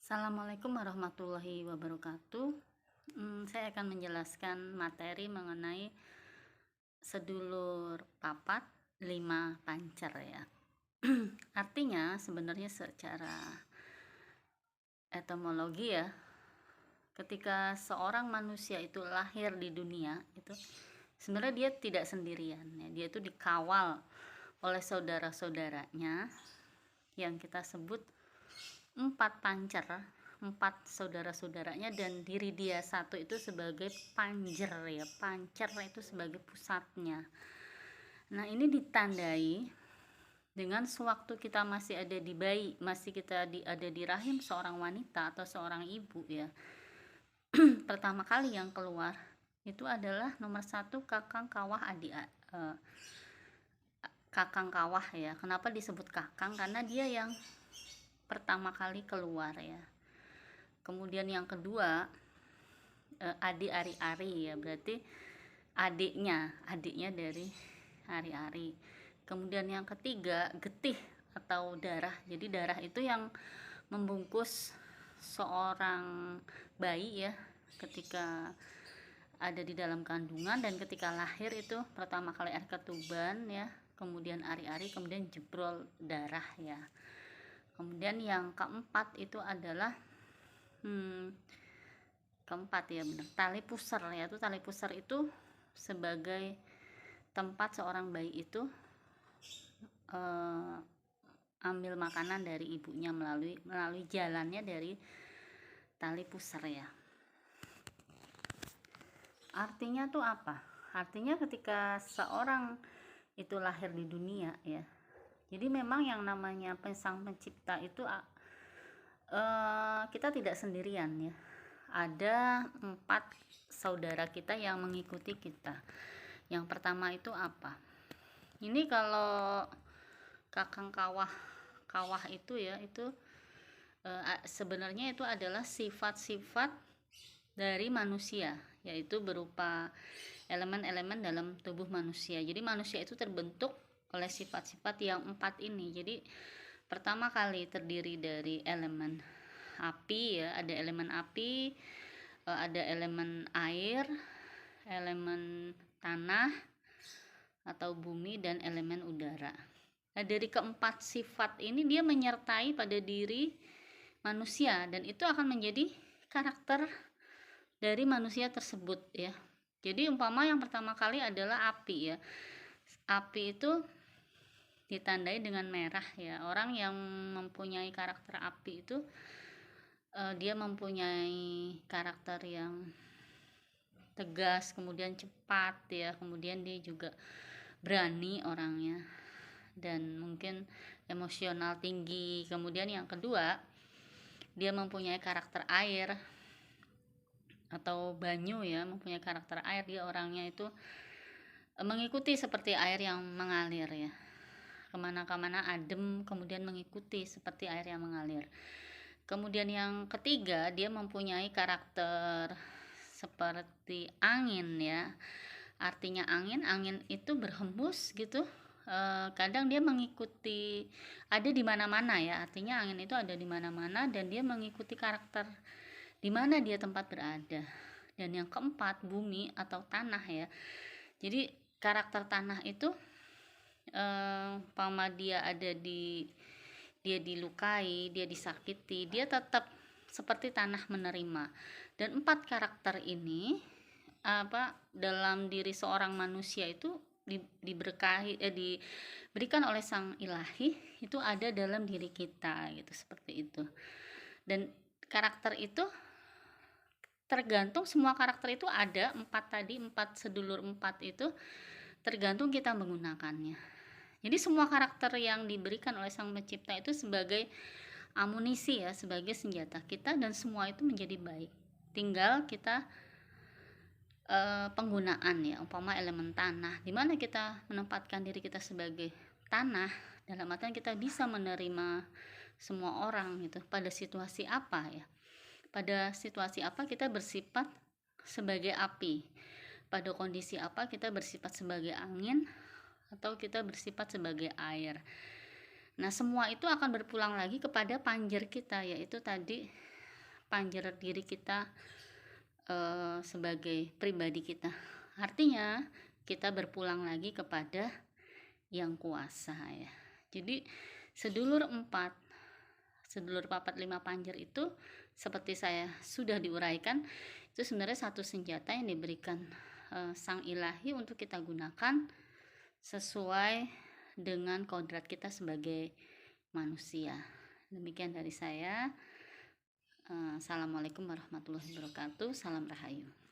Assalamualaikum warahmatullahi wabarakatuh. Saya akan menjelaskan materi mengenai sedulur papat lima pancer ya. Artinya sebenarnya secara etimologi ya, ketika seorang manusia itu lahir di dunia itu sebenarnya dia tidak sendirian ya. Dia itu dikawal oleh saudara-saudaranya yang kita sebut empat pancer, empat saudara-saudaranya, dan diri dia satu itu sebagai panjer ya. Pancer itu sebagai pusatnya. Nah, ini ditandai dengan sewaktu kita masih ada di bayi, masih ada di rahim seorang wanita atau seorang ibu ya. Pertama kali yang keluar itu adalah nomor satu kakang kawah kakang kawah ya. Kenapa disebut kakang? Karena dia yang pertama kali keluar ya. Kemudian yang kedua Adi Ari-Ari ya, berarti adiknya dari Ari-Ari. Kemudian yang ketiga Getih atau darah. Jadi darah itu yang membungkus seorang bayi ya ketika ada di dalam kandungan, dan ketika lahir itu pertama kali air ketuban ya, kemudian Ari-Ari, kemudian jebrol darah ya. Kemudian yang keempat itu adalah keempat ya, benar, tali pusar ya. Itu tali pusar itu sebagai tempat seorang bayi itu ambil makanan dari ibunya melalui jalannya dari tali pusar ya. Artinya tuh apa? Artinya ketika seorang itu lahir di dunia ya, jadi memang yang namanya Sang Pencipta itu kita tidak sendirian ya. Ada empat saudara kita yang mengikuti kita. Yang pertama itu apa? Ini kalau kakang kawah itu ya, itu sebenarnya itu adalah sifat-sifat dari manusia, yaitu berupa elemen-elemen dalam tubuh manusia. Jadi manusia itu terbentuk oleh sifat-sifat yang empat ini. Jadi pertama kali terdiri dari elemen api ya, ada elemen api, ada elemen air, elemen tanah atau bumi, dan elemen udara. Nah, dari keempat sifat ini dia menyertai pada diri manusia, dan itu akan menjadi karakter dari manusia tersebut ya. Jadi umpama yang pertama kali adalah api ya. Api itu ditandai dengan merah ya. Orang yang mempunyai karakter api itu dia mempunyai karakter yang tegas, kemudian cepat ya, kemudian dia juga berani orangnya, dan mungkin emosional tinggi. Kemudian yang kedua, dia mempunyai karakter air atau banyu ya, mempunyai karakter air. Dia orangnya itu mengikuti seperti air yang mengalir ya, kemana-kemana adem, kemudian mengikuti seperti air yang mengalir. Kemudian yang ketiga, dia mempunyai karakter seperti angin ya. Artinya angin itu berhembus gitu. Kadang dia mengikuti, ada di mana-mana ya. Artinya angin itu ada di mana-mana, dan dia mengikuti karakter di mana dia tempat berada. Dan yang keempat, bumi atau tanah ya. Jadi karakter tanah itu umpama dia dilukai, dia disakiti, dia tetap seperti tanah menerima. Dan empat karakter ini dalam diri seorang manusia itu diberikan oleh Sang Ilahi, itu ada dalam diri kita gitu, seperti itu. Dan karakter itu tergantung, semua karakter itu ada empat sedulur empat itu tergantung kita menggunakannya. Jadi semua karakter yang diberikan oleh Sang Pencipta itu sebagai amunisi ya, sebagai senjata kita, dan semua itu menjadi baik. Tinggal kita penggunaan ya. Umpama elemen tanah, dimana kita menempatkan diri kita sebagai tanah, dalam artian kita bisa menerima semua orang gitu. Pada situasi apa ya, pada situasi apa kita bersifat sebagai api, pada kondisi apa kita bersifat sebagai angin, atau kita bersifat sebagai air. Nah, semua itu akan berpulang lagi kepada panjer kita, yaitu tadi panjer diri kita sebagai pribadi kita. Artinya kita berpulang lagi kepada yang kuasa ya. Jadi sedulur papat lima panjer itu seperti saya sudah diuraikan, itu sebenarnya satu senjata yang diberikan Sang Ilahi untuk kita gunakan sesuai dengan kodrat kita sebagai manusia. Demikian dari saya. Assalamualaikum warahmatullahi wabarakatuh. Salam Rahayu.